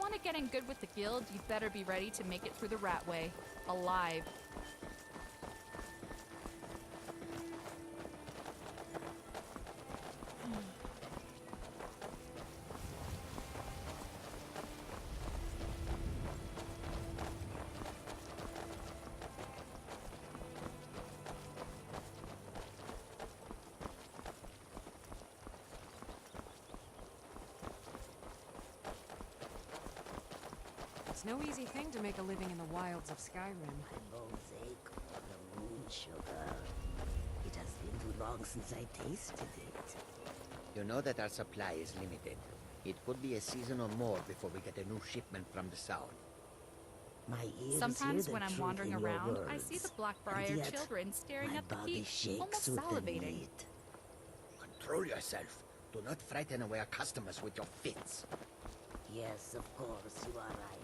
want to get in good with the guild, you'd better be ready to make it through the rat way. Alive. It's no easy thing to make a living in the wilds of Skyrim. My bones ache for the moon sugar. It has been too long since I tasted it. You know that our supply is limited. It could be a season or more before we get a new shipment from the south. My ears Sometimes hear when the I'm truth wandering in your around, I words, see the and Blackbriar yet children staring my at the body keep, shakes almost with the salivating. need. Control yourself. Do not frighten away our customers with your fits. Yes, of course, you are right.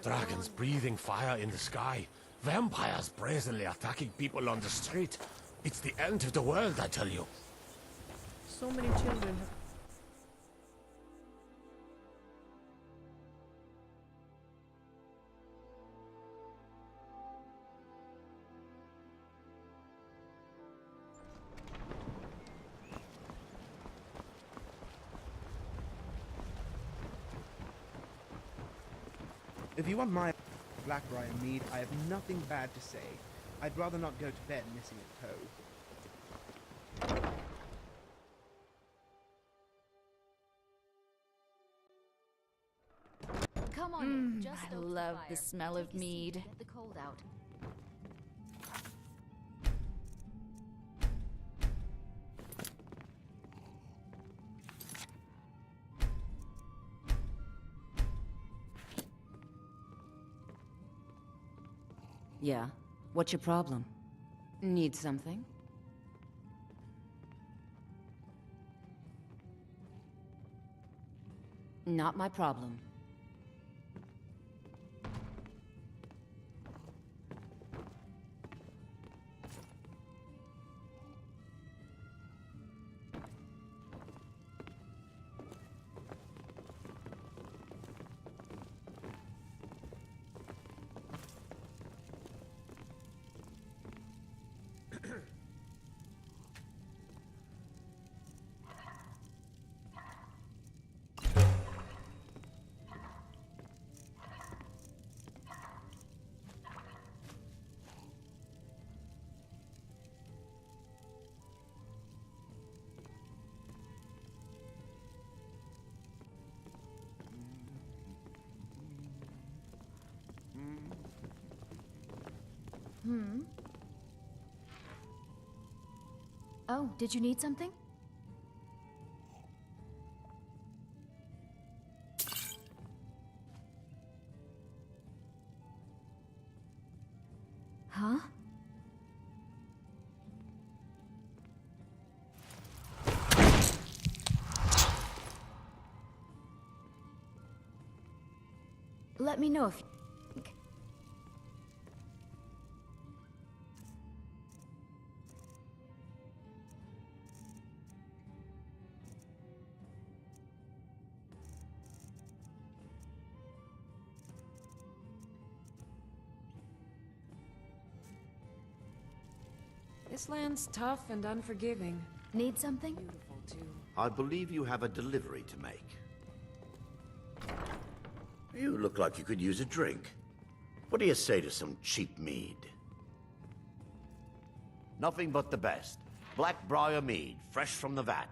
Dragons breathing fire in the sky. Vampires brazenly attacking people on the street. It's the end of the world, I tell you. So many children have... If you want my Blackbriar mead, I have nothing bad to say. I'd rather not go to bed missing a toe. Come on in. Just I stoke love fire. the smell Take of a seat mead. and Get the cold out. Yeah? What's your problem? Need something? Not my problem. Oh, did you need something? Huh? Let me know if you think. This land's tough and unforgiving. Need something? Beautiful, too. I believe you have a delivery to make. You look like you could use a drink. What do you say to some cheap mead? Nothing but the best. Blackbriar mead, fresh from the vat.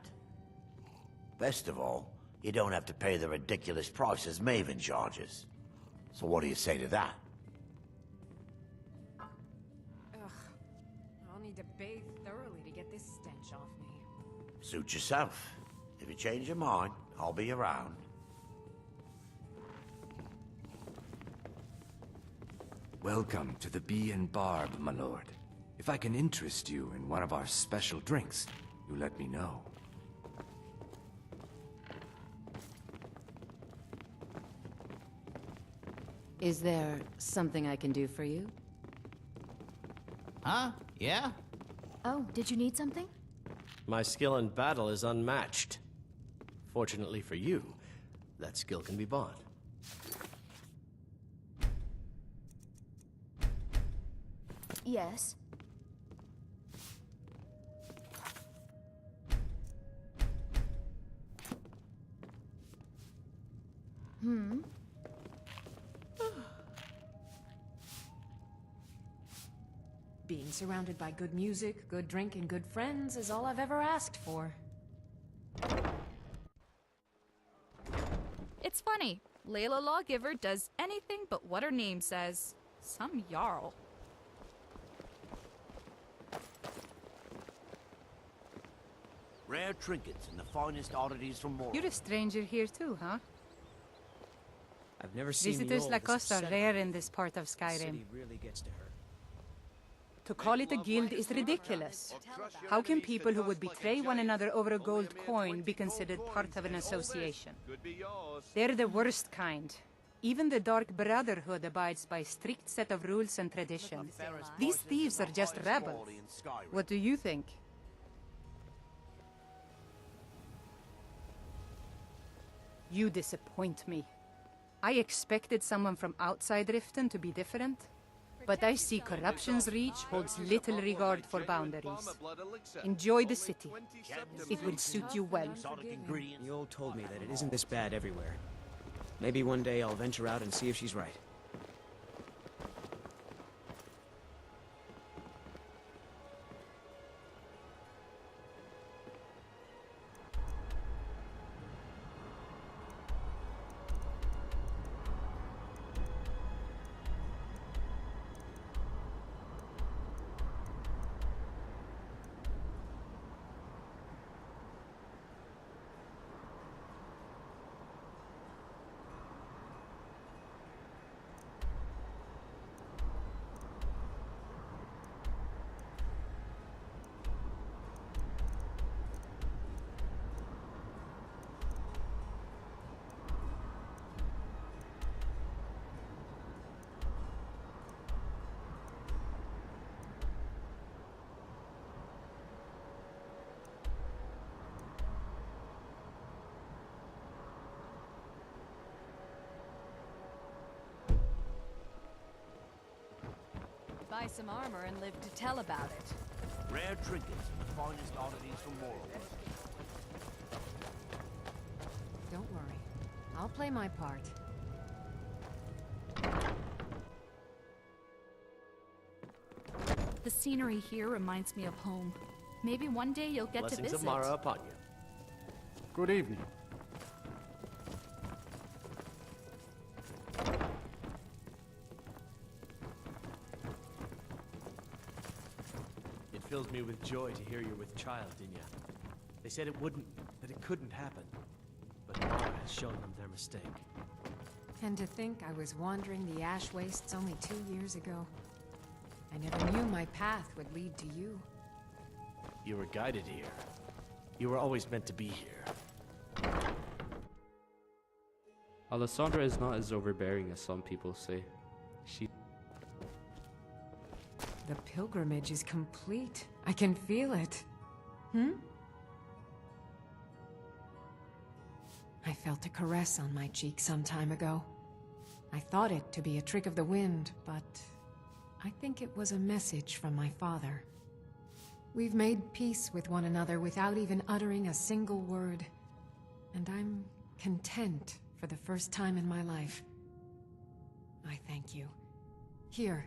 Best of all, you don't have to pay the ridiculous prices Maven charges. So what do you say to that? Ugh. I'll need to bathe thoroughly to get this stench off me. Suit yourself. If you change your mind, I'll be around. Welcome to the Bee and Barb, my lord. If I can interest you in one of our special drinks, you let me know. Is there something I can do for you? Huh? Yeah? Oh, did you need something? My skill in battle is unmatched. Fortunately for you, that skill can be bought. Yes. Being surrounded by good music, good drink, and good friends is all I've ever asked for. It's funny. Layla Lawgiver does anything but what her name says. Some Jarl. Rare trinkets and the finest oddities from Morrowind. You're a stranger here too, huh? I've never seen Visitors the like us are rare in this part of Skyrim. City really gets to her. To call it a guild is ridiculous. How can people who would betray one another over a gold coin be considered part of an association? They're the worst kind. Even the Dark Brotherhood abides by a strict set of rules and traditions. These thieves are just rebels. What do you think? You disappoint me. I expected someone from outside Riften to be different. But I see corruption's reach holds little regard for boundaries. Enjoy the city. It will suit you well. The old told me that it isn't this bad everywhere. Maybe one day I'll venture out and see if she's right. Buy some armor and live to tell about it. Rare trinkets and the finest oddities from Morrowind. Don't worry. I'll play my part. The scenery here reminds me of home. Maybe one day you'll get to Blessings visit. of Mara upon you. Good evening. It fills me with joy to hear you're with child, Dinya. They said it wouldn't, that it couldn't happen. But Mara has shown them their mistake. And to think I was wandering the ash wastes only 2 years ago. I never knew my path would lead to you. You were guided here. You were always meant to be here. Alessandra is not as overbearing as some people say. She... The pilgrimage is complete. I can feel it. I felt a caress on my cheek some time ago. I thought it to be a trick of the wind, but I think it was a message from my father. We've made peace with one another without even uttering a single word. And I'm content for the first time in my life. I thank you. Here,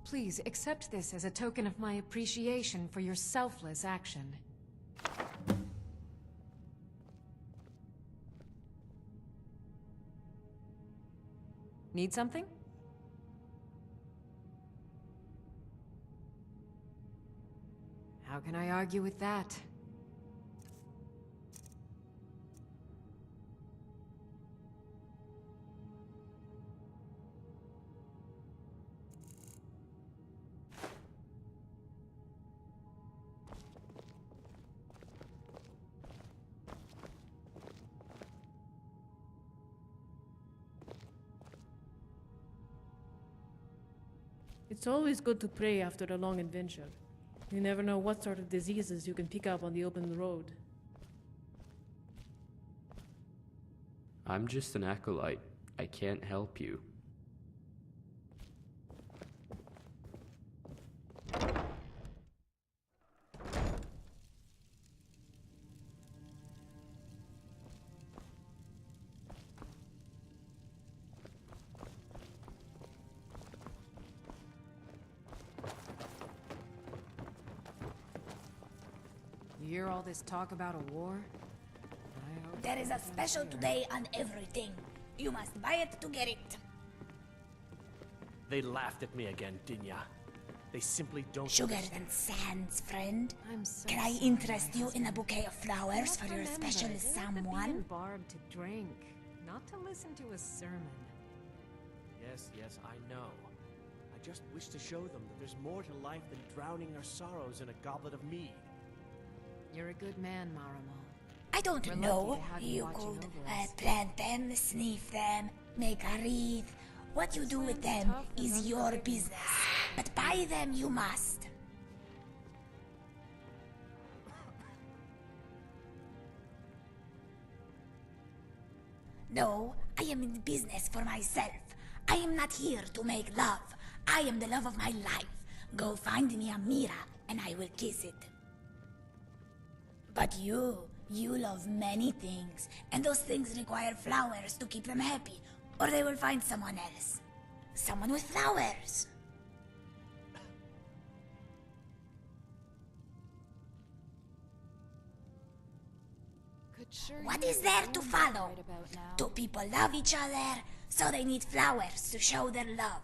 please accept this as a token of my appreciation for your selfless action. Need something? How can I argue with that? It's always good to pray after a long adventure. You never know what sort of diseases you can pick up on the open road. I'm just an acolyte. I can't help you. You hear all this talk about a war? There is a special today on everything. You must buy it to get it. They laughed at me again, Dinya. They simply don't Sugar understand. and sands, friend. I'm so Can I sorry, interest you in a husband. bouquet of flowers for your Remember, special they let the bee someone? and barb to drink, not to listen to a sermon. Yes, yes, I know. I just wish to show them that there's more to life than drowning our sorrows in a goblet of mead. You're a good man, Maramo. I don't We're know. lucky to have you You watching could over us. plant them, sniff them, make a wreath. What you do with them is your business. But buy them you must. No, I am in business for myself. I am not here to make love. I am the love of my life. Go find me a Mira, and I will kiss it. But you love many things, and those things require flowers to keep them happy, or they will find someone else. Someone with flowers. What is there to follow? Two people love each other, so they need flowers to show their love.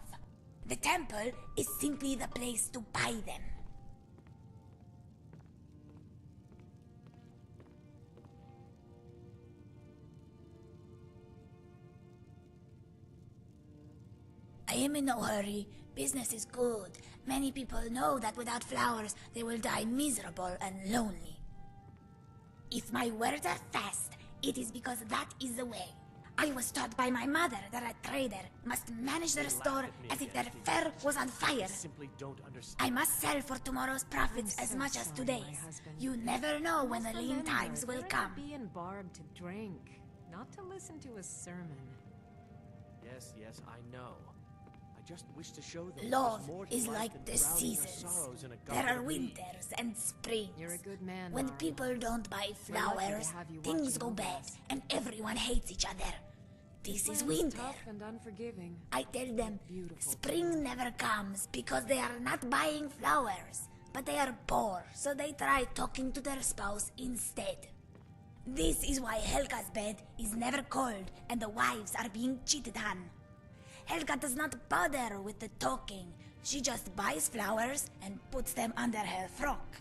The temple is simply the place to buy them. I am in no hurry. Business is good. Many people know that without flowers, they will die miserable and lonely. If my words are fast, it is because that is the way. I was taught by my mother that a trader must manage their store as if their fare was on fire. Simply don't understand. I must sell for tomorrow's profits as much as today's. You never know when the lean times will come. Bee and barb to drink, not to listen to a sermon. Yes, yes, I know. I just wish to show them Love there's more to is life like than the drowning our seasons. sorrows in a There goblet are of mead. winters and springs. You're a good man, When Marlo. people don't buy We're lucky to flowers, have you things watching go over bad us. and everyone hates each other. This is winter. Tough and unforgiving. I tell them Beautiful. spring never comes because they are not buying flowers, but they are poor, so they try talking to their spouse instead. This is why Helga's bed is never cold and the wives are being cheated on. Helga does not bother with the talking. She just buys flowers and puts them under her frock.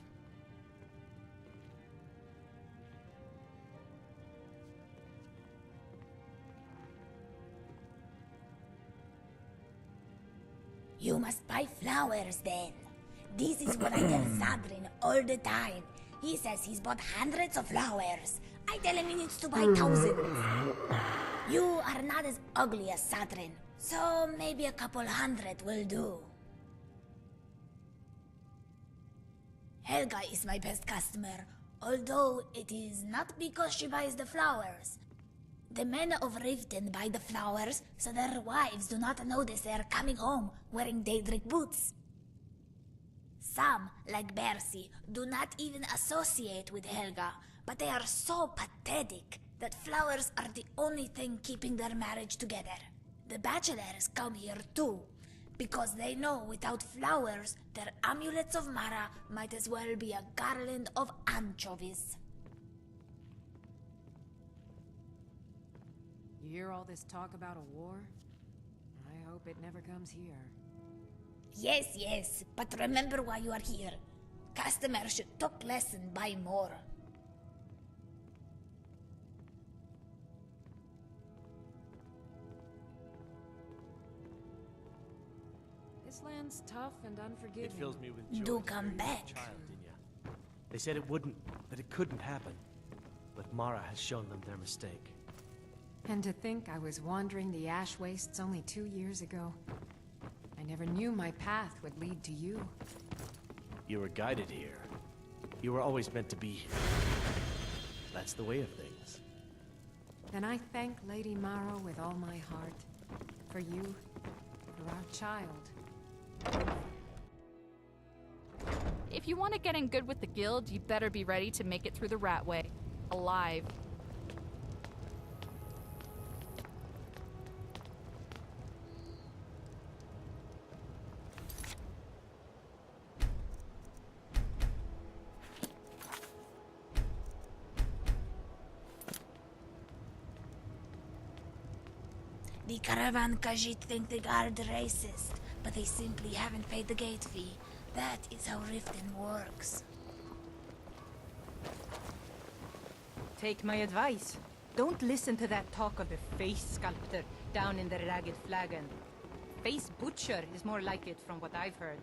You must buy flowers then. This is what I tell Sadrin all the time. He says he's bought hundreds of flowers. I tell him he needs to buy thousands. You are not as ugly as Sadrin, so maybe a couple hundred will do. Helga is my best customer, although it is not because she buys the flowers. The men of Riften buy the flowers so their wives do not notice they are coming home wearing Daedric boots. Some, like Bercy, do not even associate with Helga, but they are so pathetic that flowers are the only thing keeping their marriage together. The bachelors come here too, because they know without flowers, their amulets of Mara might as well be a garland of anchovies. You hear all this talk about a war? I hope it never comes here. Yes, yes, but remember why you are here. Customers should talk less and buy more. This land's tough and unforgiving. It fills me with joy. Do to come hear you back. as a child, Dinya. They said it wouldn't, that it couldn't happen. But Mara has shown them their mistake. And to think I was wandering the ash wastes only 2 years ago. I never knew my path would lead to you. You were guided here. You were always meant to be here. That's the way of things. Then I thank Lady Maro with all my heart. For you, for our child. If you want to get in good with the guild, you better be ready to make it through the rat way. Alive. The Caravan Khajiit think the guard racist, but they simply haven't paid the gate fee. That is how Riften works. Take my advice. Don't listen to that talk of the face sculptor down in the Ragged Flagon. Face butcher is more like it from what I've heard.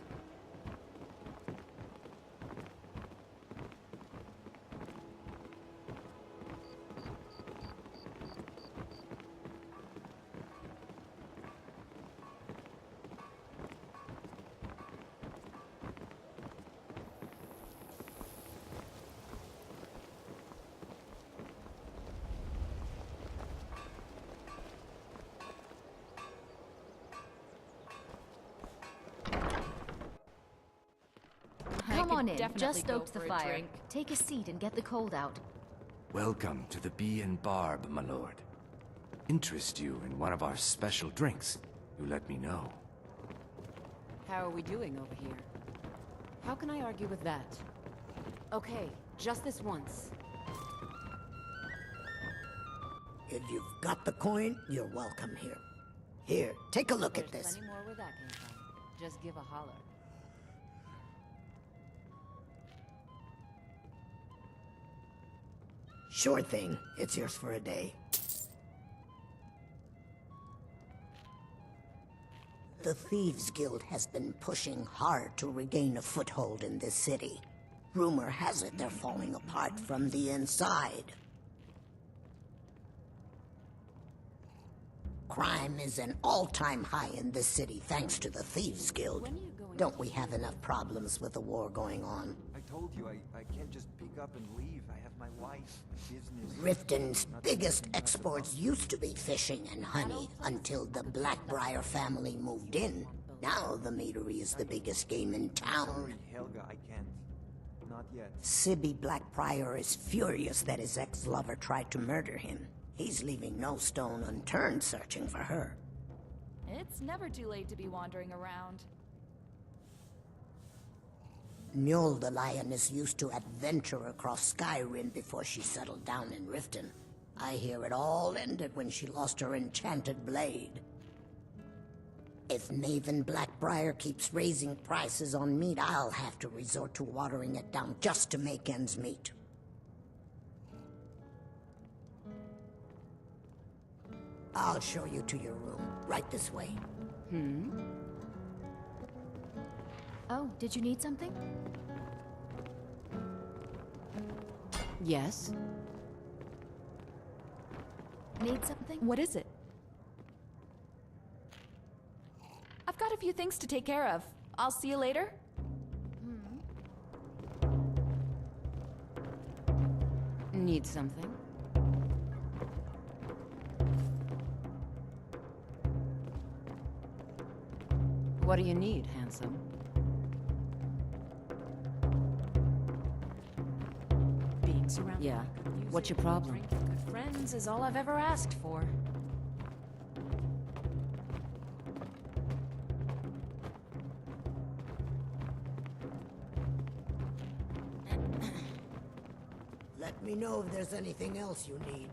Come on in, definitely just go stoked the for a fire. drink. Take a seat and get the cold out. Welcome to the Bee and Barb, my lord. Interest you in one of our special drinks, you let me know. How are we doing over here? How can I argue with that? Okay, just this once. If you've got the coin, you're welcome here. Here, take a look at this. Plenty more where that came from. Just give a holler. Sure thing. It's yours for a day. The Thieves Guild has been pushing hard to regain a foothold in this city. Rumor has it they're falling apart from the inside. Crime is an all-time high in this city thanks to the Thieves Guild. Don't we have enough problems with the war going on? I told you, I can't just pick up and leave. I have my life, business. Riften's biggest exports used to be fishing and honey until the Blackbriar family moved in. Now the meadery is the biggest game in town. Sorry, Helga, I can't. Not yet. Sibby Blackbriar is furious that his ex-lover tried to murder him. He's leaving no stone unturned searching for her. It's never too late to be wandering around. Mjol the Lioness used to adventure across Skyrim before she settled down in Riften. I hear it all ended when she lost her enchanted blade. If Maven Blackbriar keeps raising prices on meat, I'll have to resort to watering it down just to make ends meet. I'll show you to your room, right this way. Oh, did you need something? Yes? Need something? What is it? I've got a few things to take care of. I'll see you later. Need something? What do you need, handsome? Being surrounded. Yeah. What's your problem? Drinking good friends is all I've ever asked for. Let me know if there's anything else you need.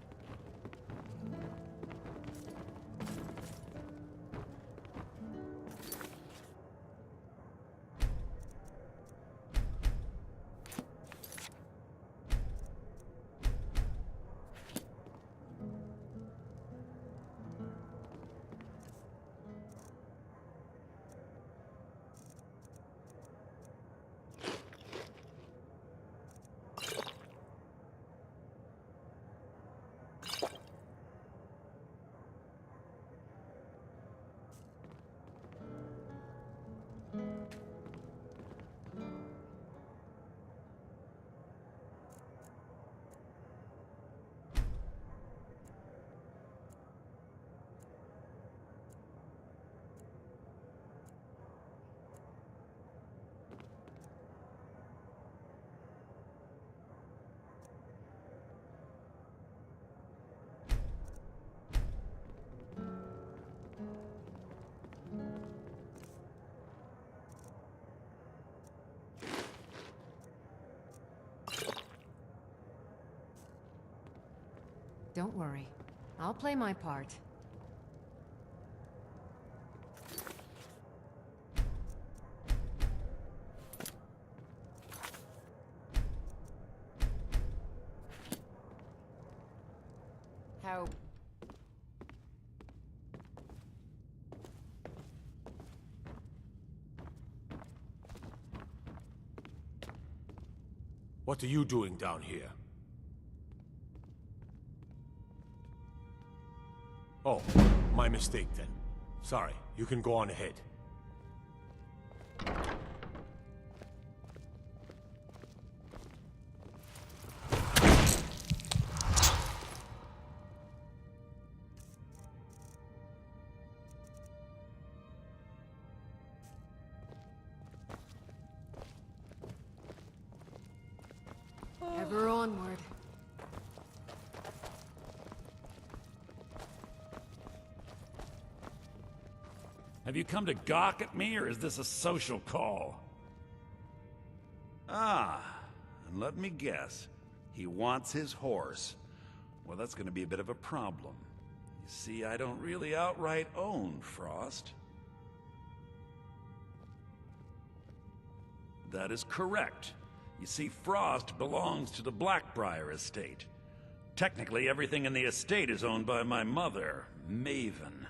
Don't worry. I'll play my part. How... What are you doing down here? Oh, my mistake then. Sorry, you can go on ahead. Ever onward. Have you come to gawk at me, or is this a social call? Ah, and let me guess. He wants his horse. Well, that's going to be a bit of a problem. You see, I don't really outright own Frost. That is correct. You see, Frost belongs to the Blackbriar estate. Technically, everything in the estate is owned by my mother, Maven.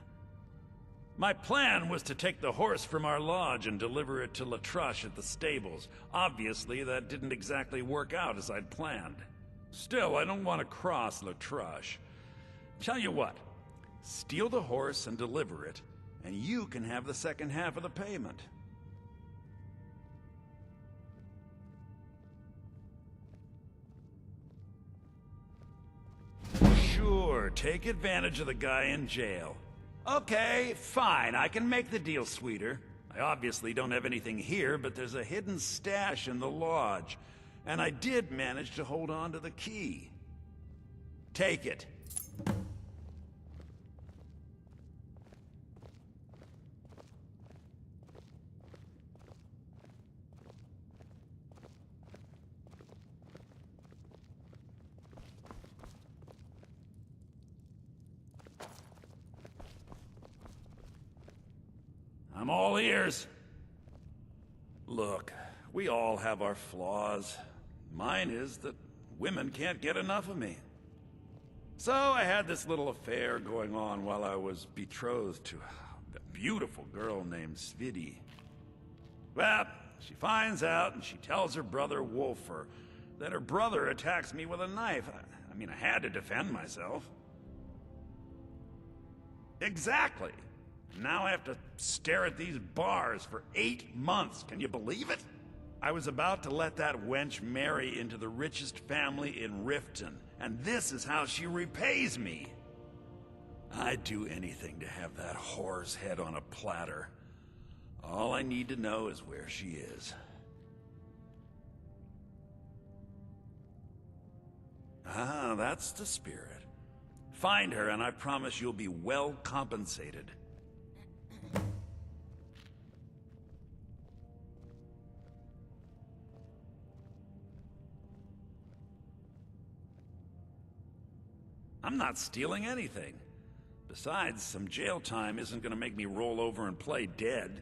My plan was to take the horse from our lodge and deliver it to Latrush at the stables. Obviously, that didn't exactly work out as I'd planned. Still, I don't want to cross Latrush. Tell you what, steal the horse and deliver it, and you can have the second half of the payment. Sure, take advantage of the guy in jail. Okay, fine, I can make the deal sweeter. I obviously don't have anything here, but there's a hidden stash in the lodge, and I did manage to hold on to the key. Take it. I'm all ears. Look, we all have our flaws. Mine is that women can't get enough of me. So I had this little affair going on while I was betrothed to a beautiful girl named Svidi. Well, she finds out and she tells her brother Wolfer that her brother attacks me with a knife. I mean, I had to defend myself. Exactly. Now I have to stare at these bars for 8 months. Can you believe it? I was about to let that wench marry into the richest family in Riften, and this is how she repays me. I'd do anything to have that whore's head on a platter. All I need to know is where she is. Ah, that's the spirit. Find her, and I promise you'll be well compensated. I'm not stealing anything. Besides, some jail time isn't going to make me roll over and play dead.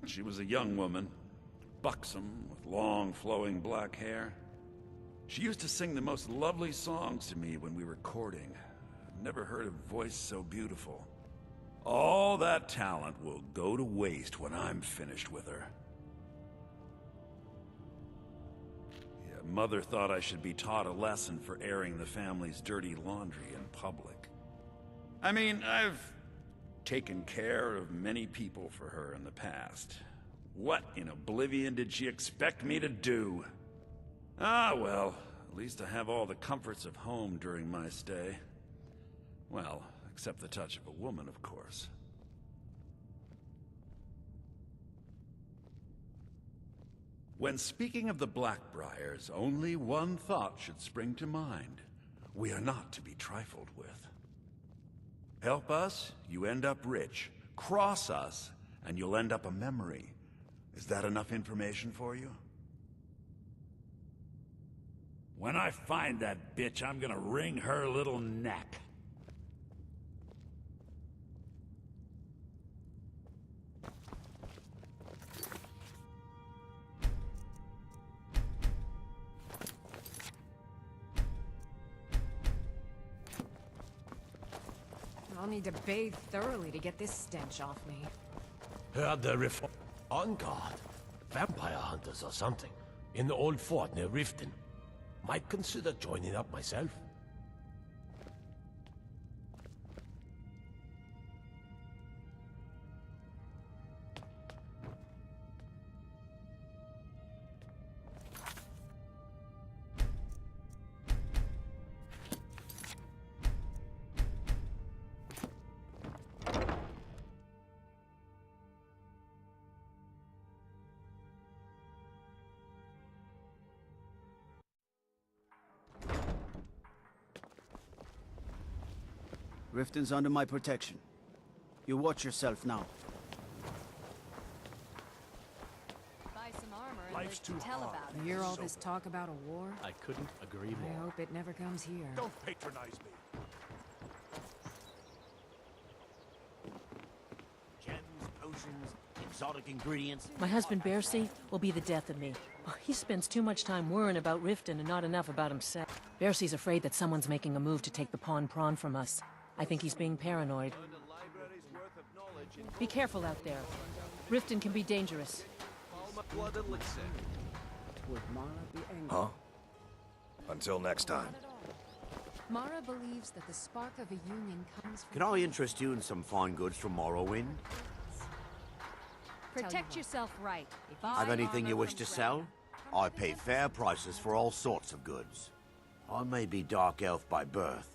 She was a young woman, buxom, with long, flowing black hair. She used to sing the most lovely songs to me when we were courting. I've never heard a voice so beautiful. All that talent will go to waste when I'm finished with her. Mother thought I should be taught a lesson for airing the family's dirty laundry in public. I mean, I've taken care of many people for her in the past. What in oblivion did she expect me to do? Ah, well, at least I have all the comforts of home during my stay. Well, except the touch of a woman, of course. When speaking of the Blackbriars, only one thought should spring to mind. We are not to be trifled with. Help us, you end up rich. Cross us, and you'll end up a memory. Is that enough information for you? When I find that bitch, I'm gonna wring her little neck. I'll need to bathe thoroughly to get this stench off me. Heard the on guard. Vampire hunters or something. In the old fort near Riften. Might consider joining up myself. Riften's under my protection. You watch yourself now. Buy some armor and Life's live to too tell hard. about it. You hear all this talk about a war? I couldn't agree I more. hope it never comes here. Don't patronize me. Gems, potions, exotic ingredients. My husband Bercy will be the death of me. Oh, he spends too much time worrying about Riften and not enough about himself. Bercy's afraid that someone's making a move to take the pawn prawn from us. I think he's being paranoid. Be careful out there. Riften can be dangerous. Huh? Until next time. Mara believes that the spark of a union comes from... Can I interest you in some fine goods from Morrowind? Protect yourself right. Have anything you wish to sell? I pay fair prices for all sorts of goods. I may be Dark Elf by birth,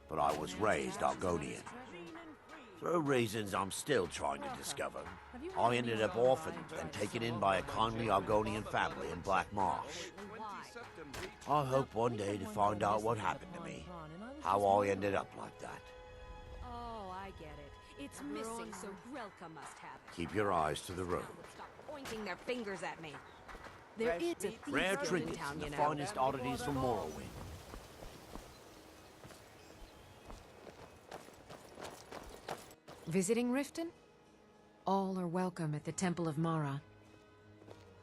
but I was raised Argonian. Through reasons I'm still trying to discover, I ended up orphaned and taken in by a kindly Argonian family in Black Marsh. I hope one day to find out what happened to me, how I ended up like that. Oh, I get it. It's missing, so Grelka must have it. Keep your eyes to the road. Stop pointing their fingers at me. There is a thief Rare in trinkets town, and you the know. finest oddities from Morrowind. Visiting Riften? All are welcome at the Temple of Mara.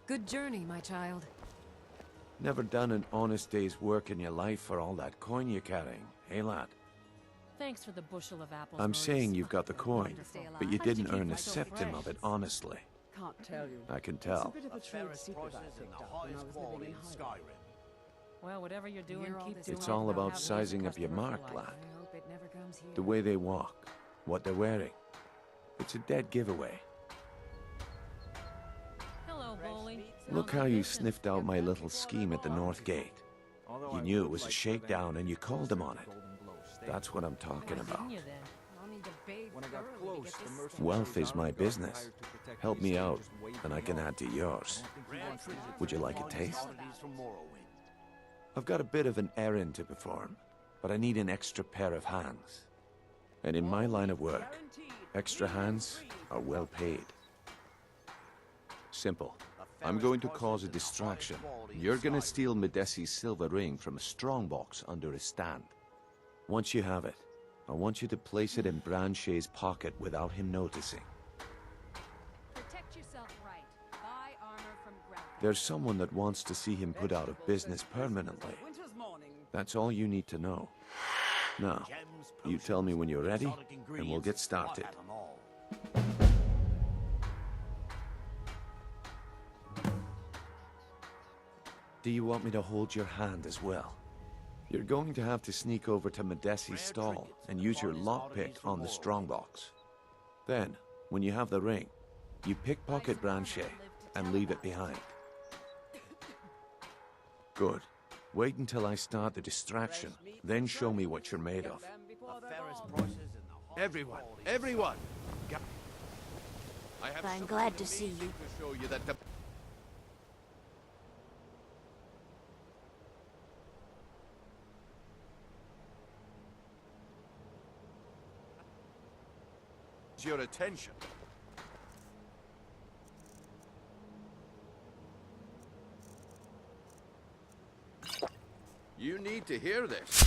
Good journey, my child. Never done an honest day's work in your life for all that coin you're carrying, hey lad? Thanks for the bushel of apples. I'm Maurice. saying you've got the coin, but you didn't earn a septim of it honestly. Can't tell you. I can tell. It's a bit of a trade secret I picked up when I was living in Skyrim. Well, whatever you're doing, keep doing It's it. all Don't about have sizing ways up your across the mark, river lad. life. I hope it never comes here. The way they walk, what they're wearing. It's a dead giveaway. Hello, Bowling. Look how you sniffed out my little scheme at the North Gate. You knew it was a shakedown and you called him on it. That's what I'm talking about. I'll need to bathe When I got thoroughly to close, get the this mercenaries Wealth is my hired business. to protect Help the me estate, out, just waved and I them can off. add to yours. Would you like a taste? Oddities from Morrowind. I've got a bit of an errand to perform, but I need an extra pair of hands. And in my line of work, extra hands are well paid. Simple. I'm going to cause a distraction. You're gonna steal Medesi's silver ring from a strongbox under his stand. Once you have it, I want you to place it in Branche's pocket without him noticing. Protect yourself right. Buy armor from Grelka. There's someone that wants to see him put out of business permanently. That's all you need to know. Now, you tell me when you're ready, and we'll get started. Do you want me to hold your hand as well? You're going to have to sneak over to Medesi's stall and use your lockpick on the strongbox. Then, when you have the ring, you pickpocket Branche and leave it behind. Good. Wait until I start the distraction, then show me what you're made of. Everyone, everyone! I have I'm glad to see you. to show you that the your attention. You need to hear this.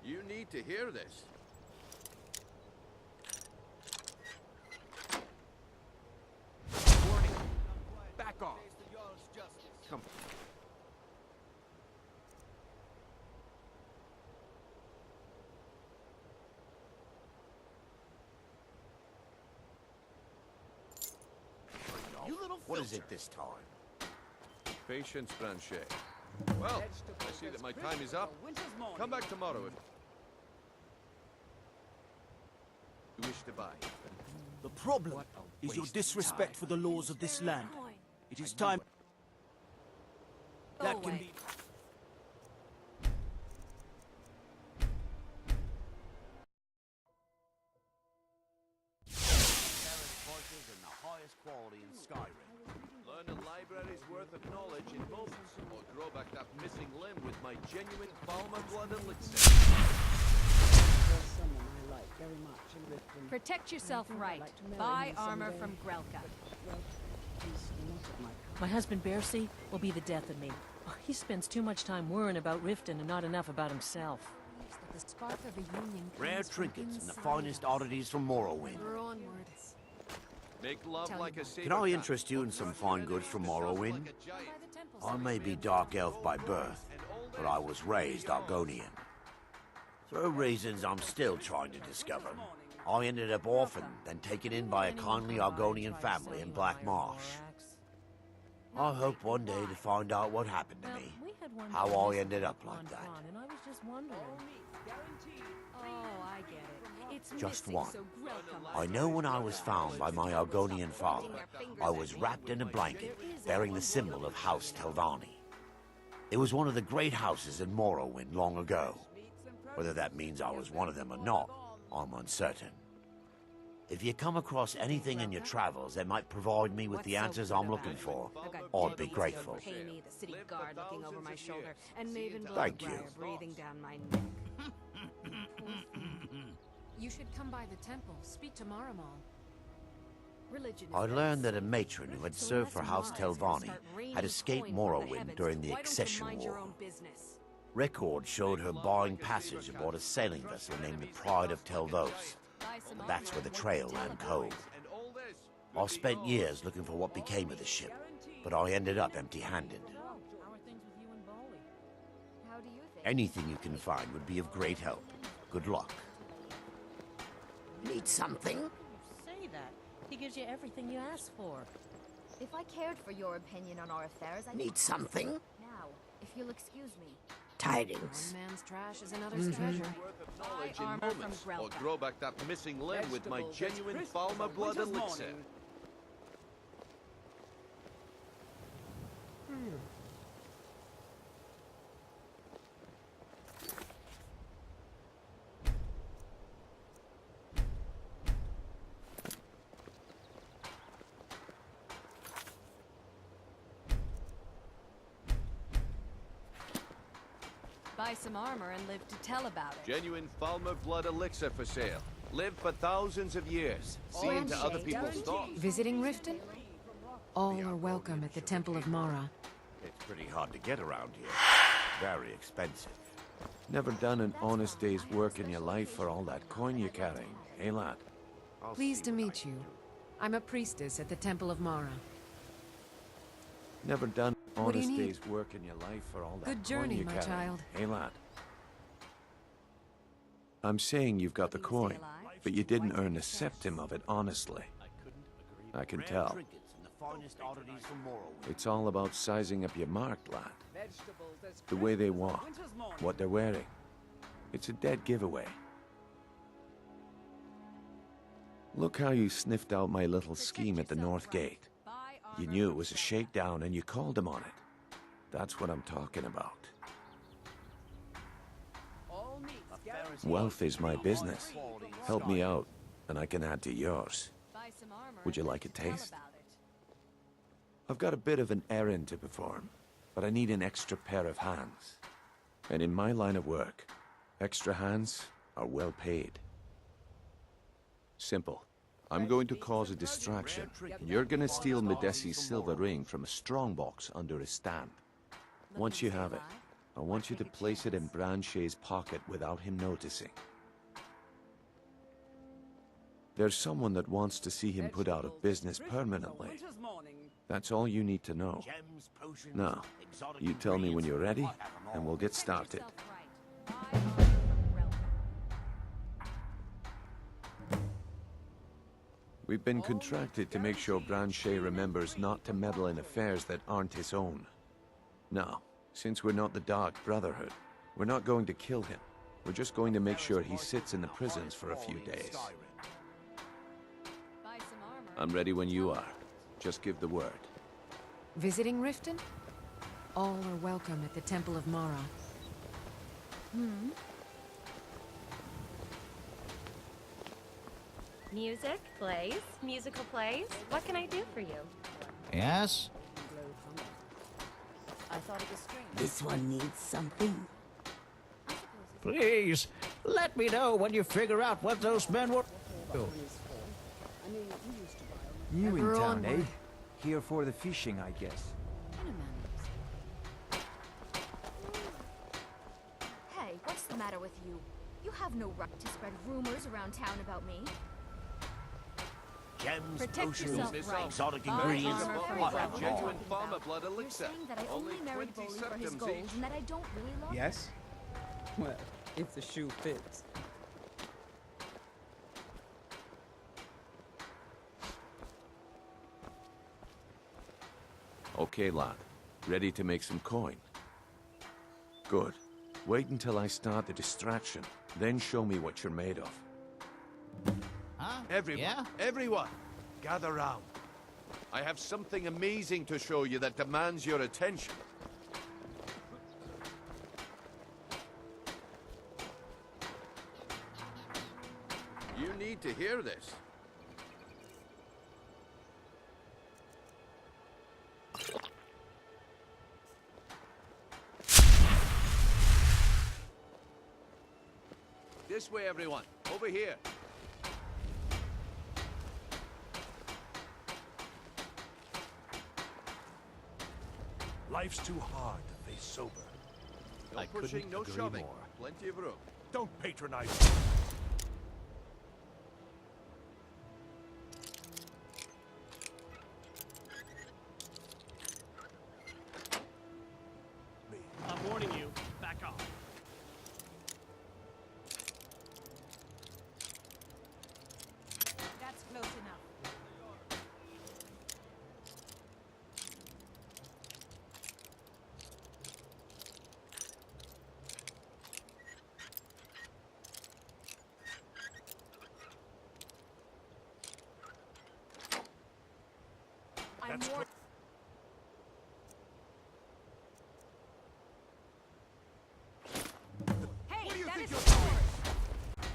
You need to hear this. Warning. Back off. Come. What is it this time? Patience, Blanchet. Well, I see that my time is up. Come back tomorrow if you wish to buy. The problem is your disrespect for the laws of this land. It is time that can be... Prices and the highest quality in Skyrim. Learn a library's worth of knowledge in moments, or grow back that missing limb with my genuine Balma blood elixir. Protect yourself right. Buy armor from Grelka. My husband Bercy will be the death of me. Oh, he spends too much time worrying about Riften and not enough about himself. Rare trinkets and the finest oddities from Morrowind. Make love like a saber Can I cat. interest you in some fine goods from Morrowind? I may be Dark Elf by birth, but I was raised Argonian. Through reasons I'm still trying to discover, I ended up orphaned, then taken in by a kindly Argonian family in Black Marsh. I hope one day to find out what happened to me, how I ended up like that. And I was just wondering. Oh, I get it. It's Just missing, one. so Grelka must I know when I was found by my Argonian father, I was wrapped in a blanket bearing the symbol of House Telvanni. It was one of the great houses in Morrowind long ago. Whether that means I was one of them or not, I'm uncertain. If you come across anything in your travels that might provide me with the answers I'm looking for, I'd be grateful. Pay me, the city guard looking over my shoulder, and Maven Thank you. Bloodbriar breathing down my neck. You should come by the temple, speak to Maramal. Religion is I very learned that a simple. matron who had served for House Telvanni had escaped Morrowind during the Accession War. Records showed her buying passage aboard a sailing vessel named the Pride of Telvos. That's where the trail ran cold. I spent years looking for what became of the ship, but I ended up empty-handed. Anything you can find would be of great help. Good luck. Need something? Say that. He gives you everything you ask for. If I cared for your opinion on our affairs, I Need something? Now, if you'll excuse me. Tidings. One man's trash is another's treasure. Knowledge in armor from moments, or Grelka. grow back that missing limb with my genuine Balma blood elixir. Buy some armor and live to tell about it. Genuine Falmer blood elixir for sale. Live for thousands of years. See into other people's thoughts. Visiting Riften? All are welcome at the Temple of Mara. It's pretty hard to get around here. Very expensive. Never done an honest day's work in your life for all that coin you're carrying, eh, lad? Pleased to meet you. I'm a priestess at the Temple of Mara. Never done an What do you honest need? day's work in your life for all that Good coin journey, you're my carrying, child. eh, lad? I'm saying you've got the coin, but you didn't earn a septim of it honestly. I can tell. Trinkets and the finest oddities from Morrowind. It's all about sizing up your mark, lad. The way they walk, what they're wearing. It's a dead giveaway. Look how you sniffed out my little scheme at the North Gate. You knew it was a shakedown and you called him on it. That's what I'm talking about. Wealth is my business. Help me out, and I can add to yours. Would you like a taste? I've got a bit of an errand to perform, but I need an extra pair of hands. And in my line of work, extra hands are well paid. Simple. I'm going to cause a distraction. You're gonna steal Medesi's silver ring from a strongbox under a stamp. Once you have it, I want you to place it in Branche's pocket without him noticing. There's someone that wants to see him put out of business permanently. That's all you need to know. Now, you tell me when you're ready, and we'll get started. We've been contracted to make sure Branche remembers not to meddle in affairs that aren't his own. Now, since we're not the Dark Brotherhood, we're not going to kill him. We're just going to make sure he sits in the prisons for a few days. I'm ready when you are. Just give the word. Visiting Riften? All are welcome at the Temple of Mara. Music, plays, musical plays. What can I do for you? Yes? I thought it was strange. This one needs something. Please, let me know when you figure out what those men were. New in We're town, on eh? board. Here for the fishing, I guess. Hey, what's the matter with you? You have no right to spread rumors around town about me. Gems, Protect potions, yourself right. exotic Buy ingredients. armor from What Valor. a Genuine job. farmer blood You're elixir. saying that I Only only married 20 Bolly for his septums gold each. and that I don't really love him? Yes? Well, if the shoe fits. Okay, lad. Ready to make some coin? Good. Wait until I start the distraction, then show me what you're made of. Huh? Everyone, everyone, gather round. I have something amazing to show you that demands your attention. You need to hear this. This way, everyone. Over here. Life's too hard to face sober. No pushing, no shoving. Plenty of room. Don't patronize. I'm warning you. Back off. That's close enough. That's close. Hey, that is yours!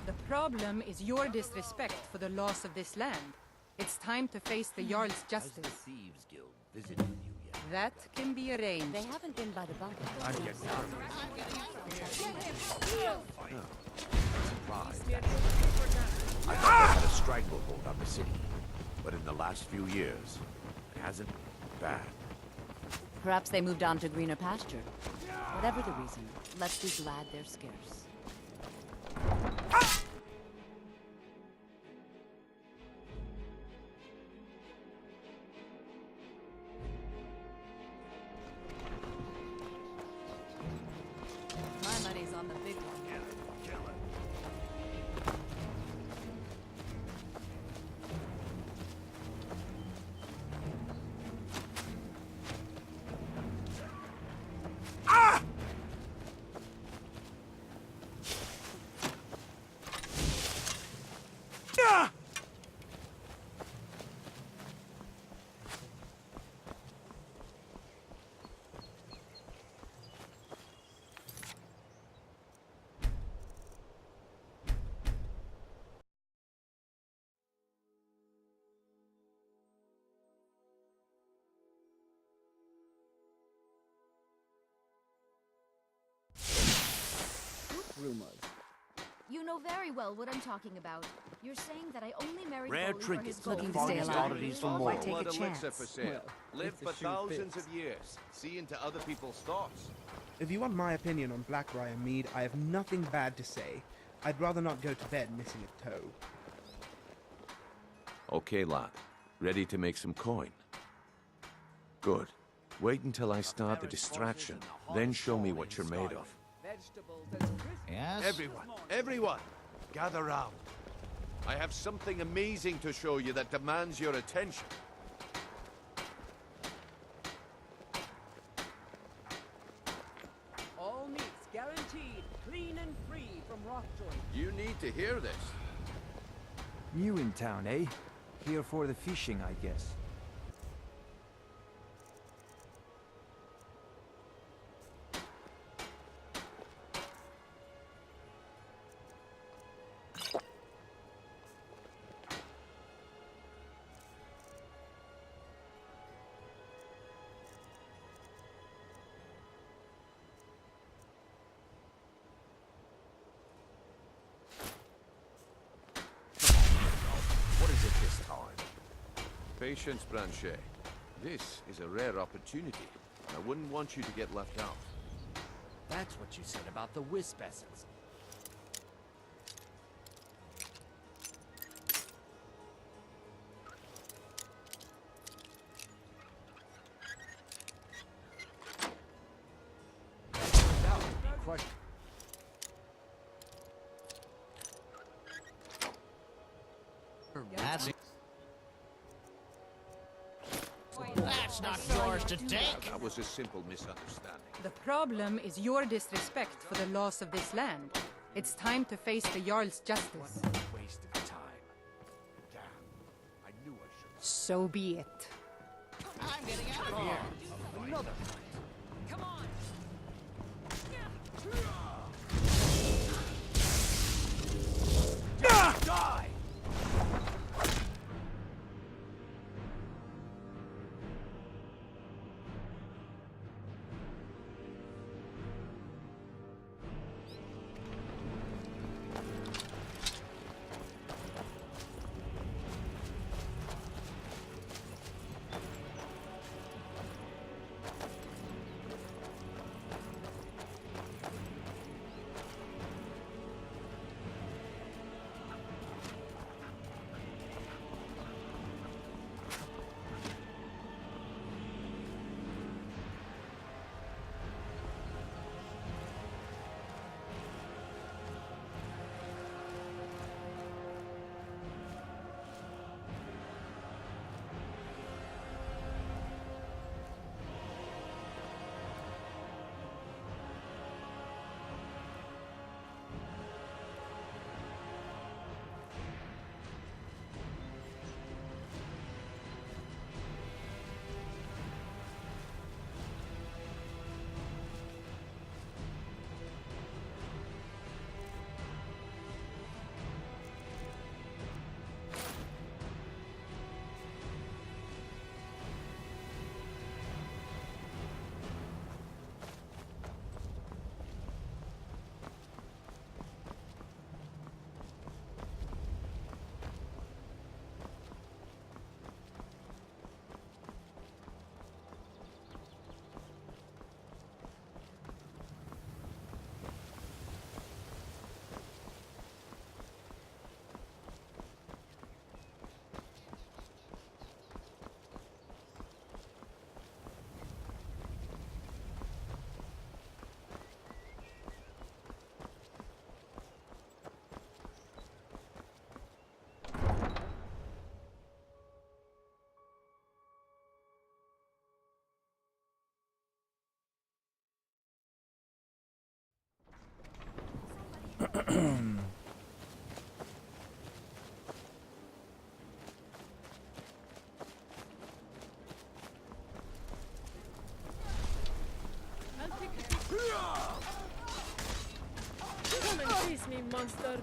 The problem is your disrespect for the laws of this land. It's time to face the Jarl's justice. Thieves Guild visited you yet? That can be arranged. They haven't been by the bucket. I'm getting out of I thought they had a stranglehold on the city, but in the last few years, it hasn't been bad. Perhaps they moved on to greener pasture. Whatever the reason, let's be glad they're scarce. My money's on the big one. Rumors. You know very well what I'm talking about. You're saying that I only married Rare Bolly for his trinkets, gold. finest oddities from Why more. take a Blood elixir chance? for sale. Well, Live if the for shoe thousands fits. of years. See into other people's thoughts. If you want my opinion on Blackbriar Mead, I have nothing bad to say. I'd rather not go to bed missing a toe. Okay, lad. Ready to make some coin? Good. Wait until I start the distraction, then show me what you're made of. Yes? Everyone, gather round. I have something amazing to show you that demands your attention. All meats guaranteed, clean and free from rock joint. You need to hear this. New in town, eh? Here for the fishing, I guess. What is it this time? Patience, Branchet. This is a rare opportunity. I wouldn't want you to get left out. That's what you said about the wisp essence. That would be crushed. That's not yours to take. That was a simple misunderstanding. The problem is your disrespect for the laws of this land. It's time to face the Jarl's justice. Waste of time. Damn. I knew I should. So be it. I'm getting out of here. Another. Come on! Die! Come and face me, monster!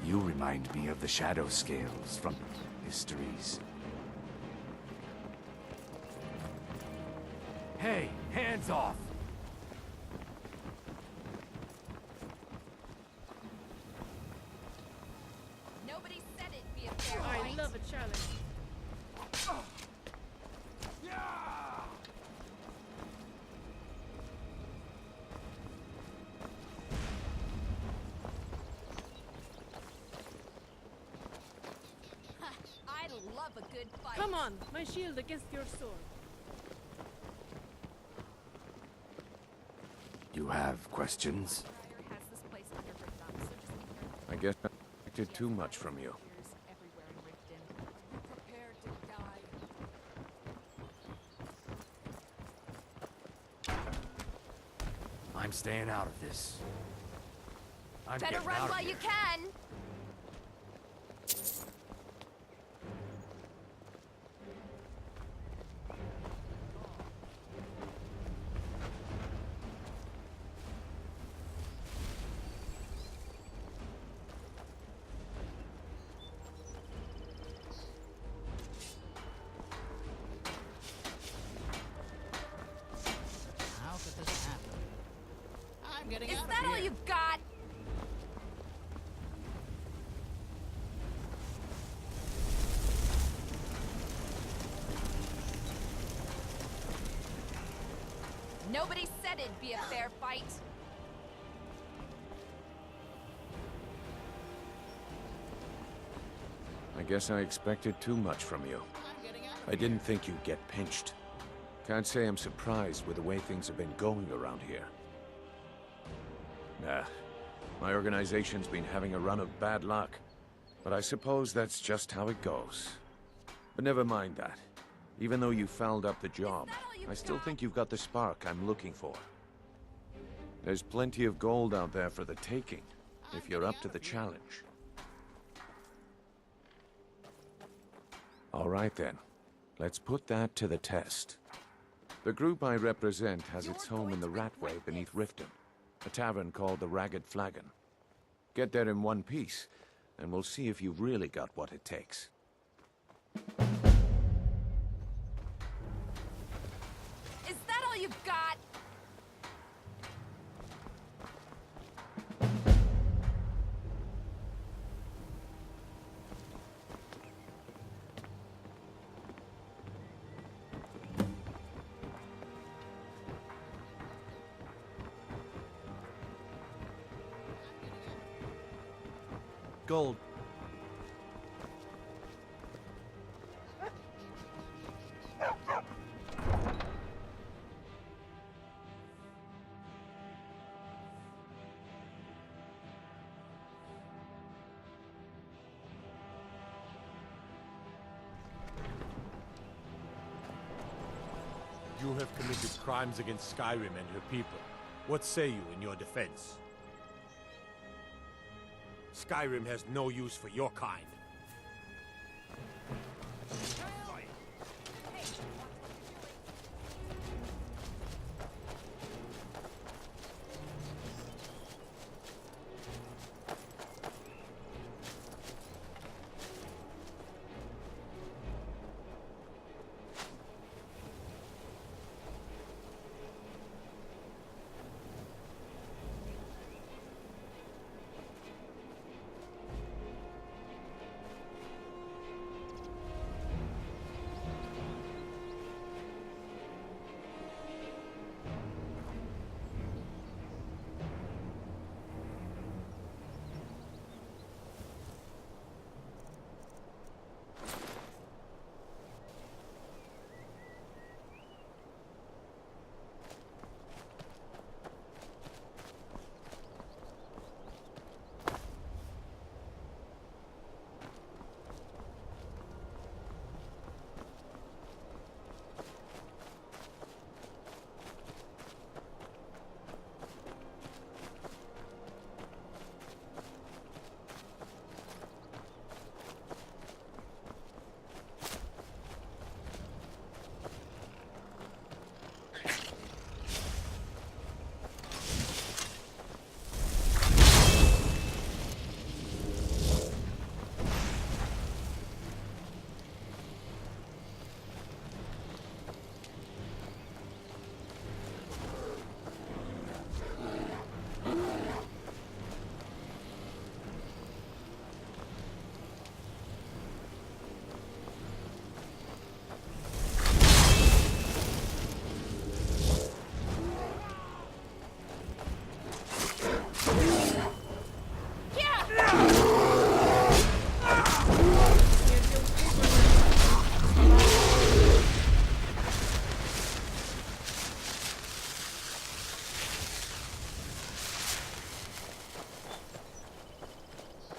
You remind me of the shadow scales from histories. Hey, hands off! Nobody said it'd be a fair I fight. love a challenge. I love a good fight. Come on, my shield against your sword. You have questions? Briar has this place under her thumb, so just leave her I guess I expected too much from you. ears everywhere in Riften. Prepare to die. I'm staying out of this. I'm Better getting run out of while here. you can. How could this happen? I'm getting Is out of that here. all you've got? Nobody said it'd be a fair fight. I guess I expected too much from you. I didn't think you'd get pinched. Can't say I'm surprised with the way things have been going around here. Nah, my organization's been having a run of bad luck. But I suppose that's just how it goes. But never mind that. Even though you fouled up the job, I still think you've got the spark I'm looking for. There's plenty of gold out there for the taking, if you're up to the challenge. All right then, let's put that to the test. The group I represent has its home in the Ratway beneath Riften, a tavern called the Ragged Flagon. Get there in one piece, and we'll see if you've really got what it takes. Is that all you've got? Gold. You have committed crimes against Skyrim and her people. What say you in your defense? Skyrim has no use for your kind.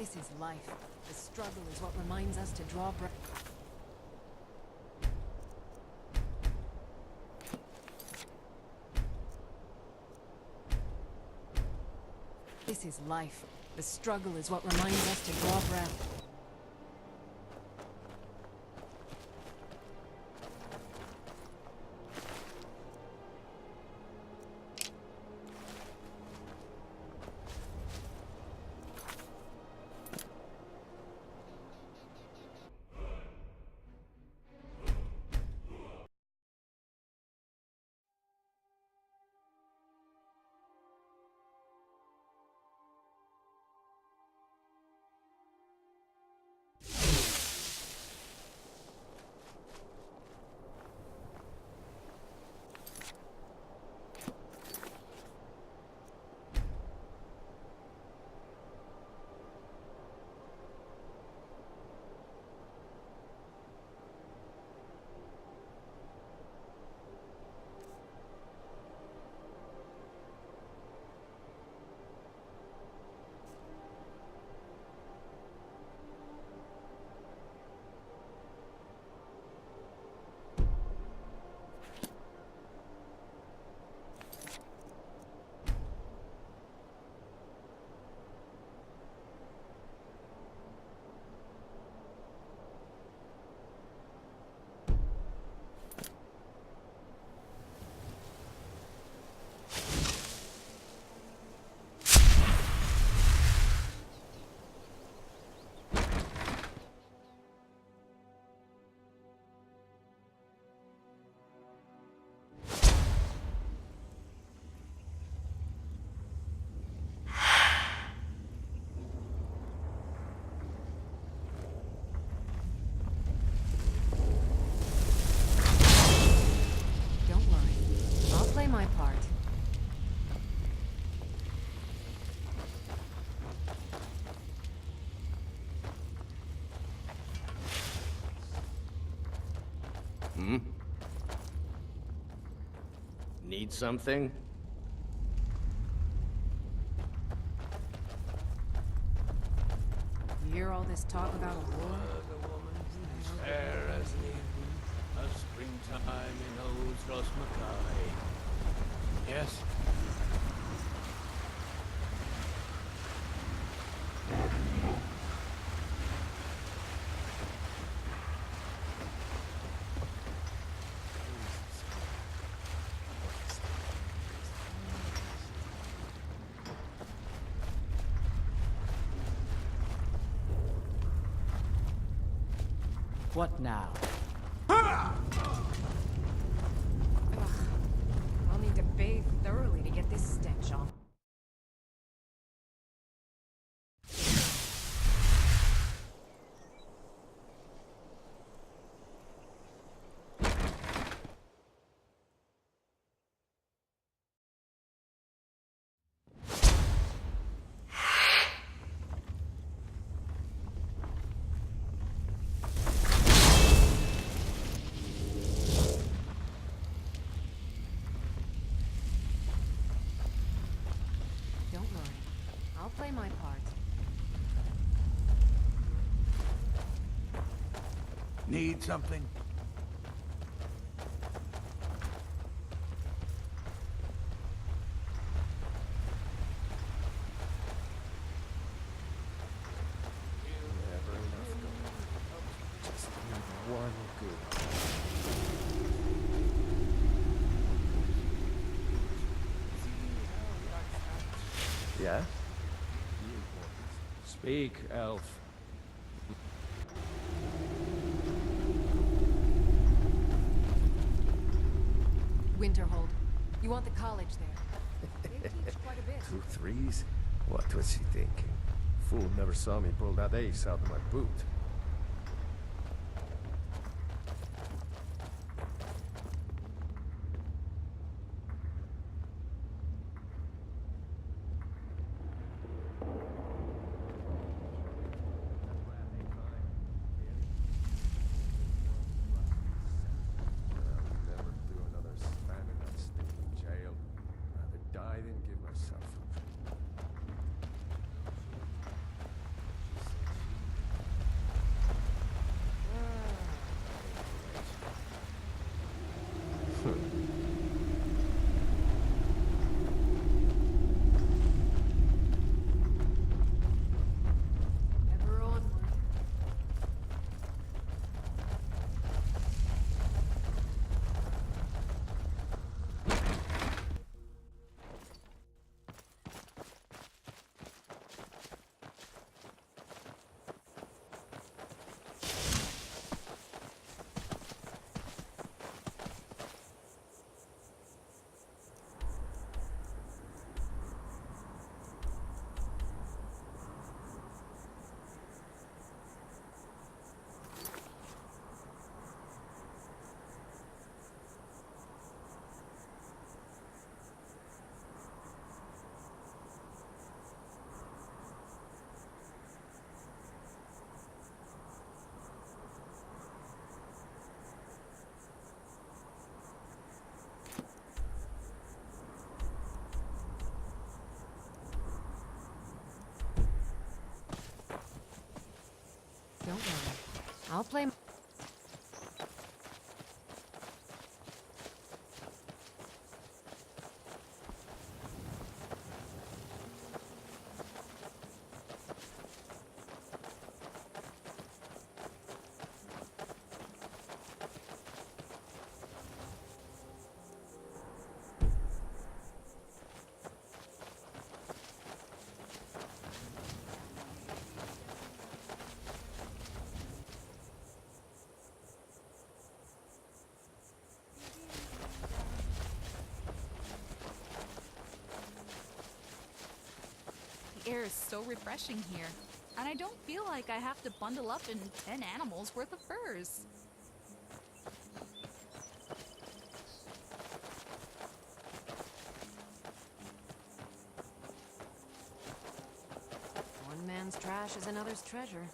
This is life. The struggle is what reminds us to draw breath. This is life. The struggle is what reminds us to draw breath. My part. Need something? You hear all this talk about a war? Fair as the a springtime in old Rosmakai. Yes? What now? I'll need to bathe thoroughly to get this stench off. I'll play my part. Need something? One good. Yeah? Speak, elf. Winterhold. You want the college there? They teach quite a bit. 2 3s? What was she thinking? Fool never saw me pull that ace out of my boot. I'll play... The air is so refreshing here, and I don't feel like I have to bundle up in 10 animals worth of furs. One man's trash is another's treasure.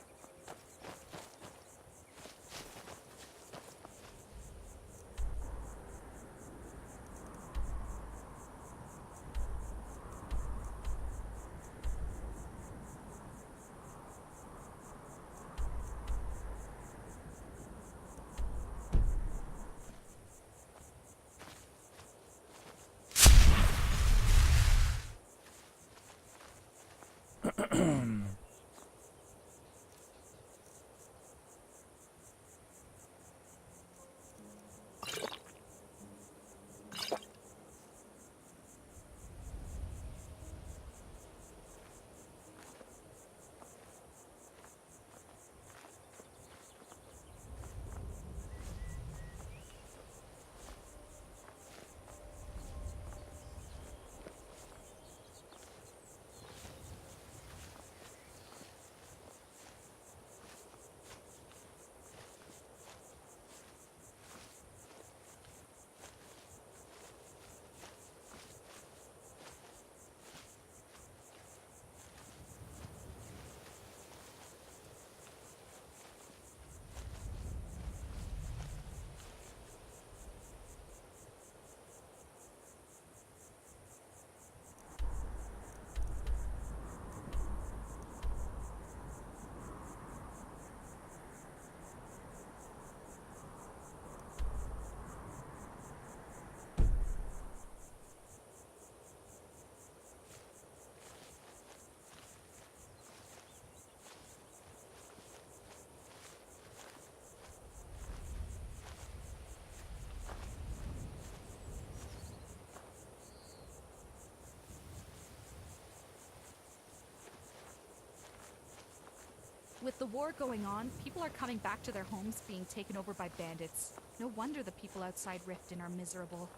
With the war going on, people are coming back to their homes being taken over by bandits. No wonder the people outside Riften are miserable.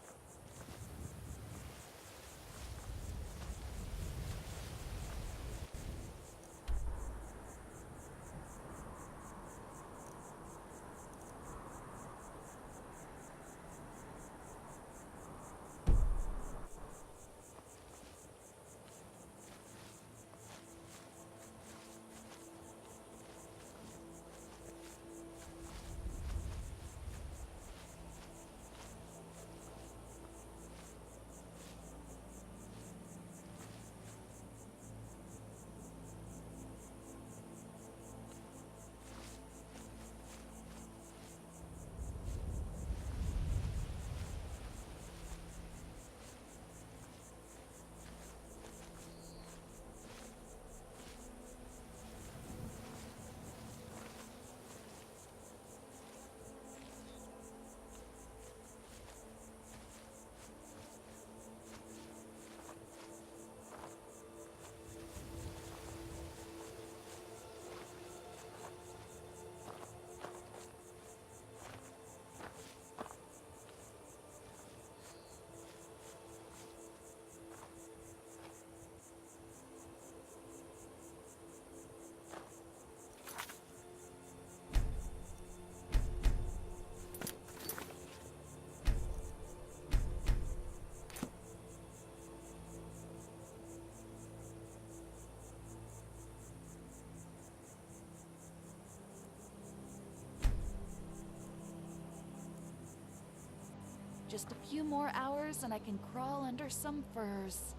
Just a few more hours and I can crawl under some furs.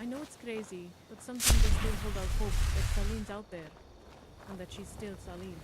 know it's crazy, but something does still hold out hope that Salim's out there, and that she's still Salim.